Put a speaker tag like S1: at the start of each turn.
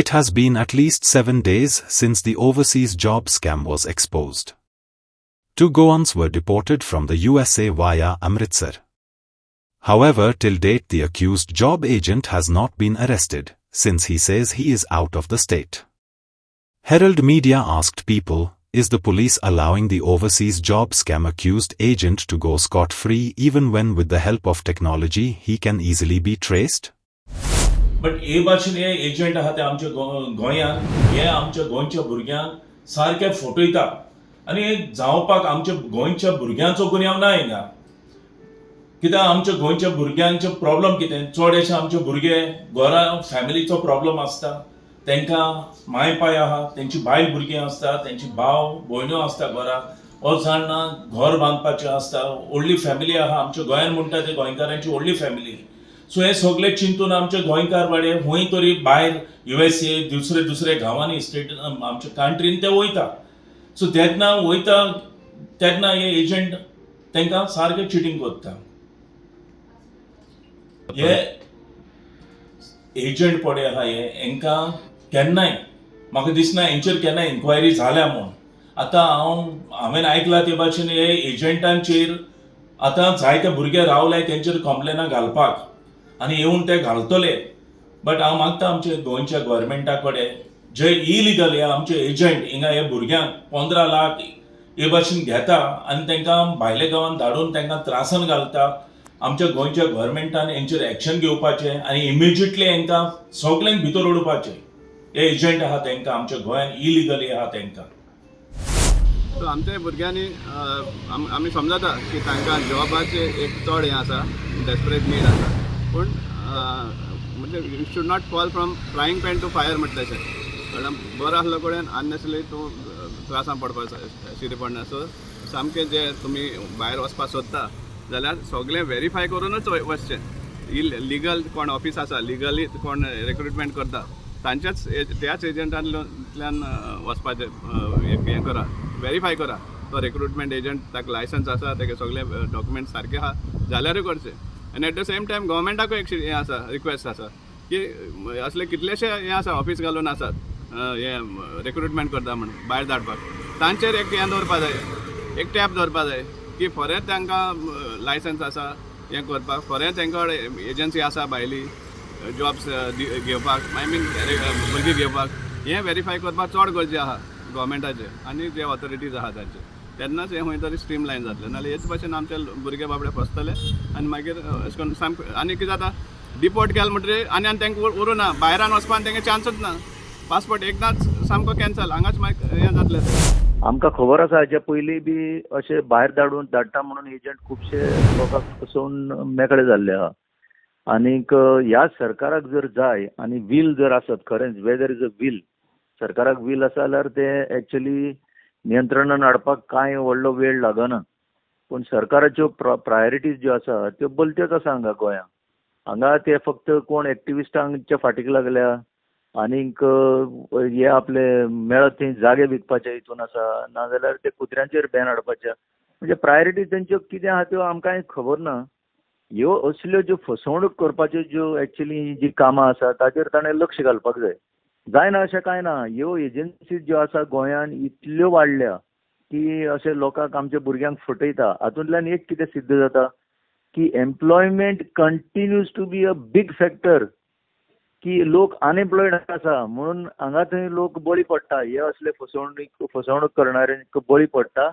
S1: It has been at least 7 days since the overseas job scam was exposed. 2 Goans were deported from the USA via Amritsar. However, till date the accused job agent has not been arrested, since he says he is out of the state. Herald Media asked people, is the police allowing the overseas job scam accused agent to go scot-free even when with the help of technology he can easily be traced?
S2: But हे भाशेन हे agent आहा ते आमच्या गोंयांत हे आमच्या गोंयच्या भुरग्यांक सारके फटयता आनी हे जावपाक आमच्या गोंयच्या भुरग्यांचो गुन्यांव ना हिंगा. कित्याक आमच्या गोंयच्या भुरग्यांचे प्रॉब्लेम कितें, चडशे आमचे भुरगे घरा फॅमिलीचो प्रॉब्लेम आसता, तांकां माय पाय आहा, तेंची बायल भुरगीं आसता, तेंची भाव भयण्यो आसता घरा, हो जाणा घर बांदपाचें आसता, व्हडली फॅमिली आहा आमच्या गोंयांत म्हणटा ते गोंयकारांची व्हडली फॅमिली. सो हे सगळे चिंतून आमचे गोंयकार बाडे खंय तरी भायर USA दुसरे गांवांनी स्टेट आमच्या कंट्रीन ते वयता. सो तेन्ना वयता तेन्ना हे एजंट तांकां सारके चिटींग करता. हे एजंट पडे आहा हे हांकां केन्नाय म्हाका दिसना हेंचेर केन्नाय इन्क्वायरी जाल्या म्हूण. आतां हांवें आयकलां ते भाशेन हे एजंटांचेर आतां जायते भुरगे रावले तेंचेर कंप्लेनां घालपाक आनी येवन ते घालतले. बट हांव मागता आमचे गोंयच्या गव्हर्मेंटा कडेन जे इलिगल हे आमचे एजंट हिंगा हे भुरग्यांक 15 लाख हे भाशेन घेता आनी तांकां भायल्या गांवांत धाडून तांकां त्रासान घालता. आमच्या गोंयच्या गव्हर्मेंटान हेंचेर एक्शन घेवपाचें आनी इमिजिएटली हांकां सगळ्यांक भितर उडोवपाचें. हे एजंट आहा तांकां आमच्या गोंयांत इलिगली आहा तांकां.
S3: सो आमच्या भुरग्यांनी आमी समजता की तांकां जॉबाचे एक चड हें आसा, डेस्परेट नीड आसा. पूण म्हणजे you should not fall from frying pan to fire म्हटलें अशें. कारण बरो आसलो कडेन अननेसरी तूं त्रासान पडपाक शिरी पडना. सो सामकें जे तुमी भायर वचपाक सोदता जाल्यार सगळें व्हेरीफाय करूनच वचचें. लिगल कोण ऑफिस आसा, लिगली कोण रिक्रुटमेंट करता त्याच एजंटांतल्यान वचपाचें हें करा, व्हेरीफाय करा तो रिक्रुटमेंट एजंट, ताका लायसन्स आसा, ताका सगळे डॉक्युमेंट्स सारके आहा जाल्यारूय करचें. आनी एट द सेम टायम गव्हर्मेंटाकूय एक हें आसा, रिक्वेस्ट आसा की असले कितलेशे हें आसा ऑफिस घालून आसात हें रिक्रुटमेंट करता म्हणून भायर धाडपाक, तांचेर एक हें दवरपा जाय, एक टॅप दवरपा जाय की खरेंच तांकां लायसन्स आसा हें करपाक, खरेंच तांकां एजन्सी आसा भायली जॉब्स घेवपाक, आय मीन भुरगीं घेवपाक. हें व्हेरीफाय करपाक चड गरजेचें आहा गव्हर्मेंटाचें आनी जे ऑथॉरिटीज आहा तांचे. तेन्नाच हें खंय तरी स्ट्रीम लायन जातलें. नाल्यार हेच भाशेन आमचे भुरगे बाबडे फसतले आनी मागीर अशें करून सामकें. आनी कितें जाता, डिपोर्ट केलें म्हणटरीर आनी तांकां उरूना, भायरान वचपाक तांकां चान्सूच ना. पासपोर्ट एकदांच सामको कॅन्सल, हांगाच मागीर हें जातलें.
S4: आमकां खबर आसा हेच्या पयलीं बी अशे भायर धाडटा म्हणून एजंट खुबशे लोकांक फसोवन मेकळे जाल्ले आहा. आनीक ह्या सरकाराक जर जाय आनी वील जर आसत, खरेंच वेदर इज अ वील, सरकाराक वील आसा जाल्यार ते एक्चुअली नियंत्रणान हाडपाक कांय व्हडलो वेळ लागना. पूण सरकाराच्यो प्रायोरिटीज ज्यो आसा त्यो बलत्योच आसा हांगा गोंयांत. हांगा ते फक्त कोण एक्टिविस्टांच्या फाटीक लागल्या आनीक हे आपले मेळत थंय जागे विकपाचे हितून आसा, नाजाल्यार ते कुत्र्यांचेर बॅन हाडपाचे. म्हणजे प्रायोरिटीज तेंच्यो कितें आहा त्यो आमकां खबर ना. ह्यो असल्यो ज्यो फसवणूक करपाच्यो ज्यो एक्चुअली जी कामां आसा ताचेर ताणें लक्ष घालपाक जाय. जायना अशें कांय ना. ह्यो एजन्सीज ज्यो आसा गोंयांत इतल्यो वाडल्या की अशे लोकांक आमच्या भुरग्यांक फटयता. हातूंतल्यान एक कितें सिद्ध जाता की employment continues to be a big factor, की लोक अनएम्प्लॉयड आसा म्हणून हांगा थंय लोक बळी पडटा, हे असले फसवणूक करणाऱ्यांक बळी पडटा.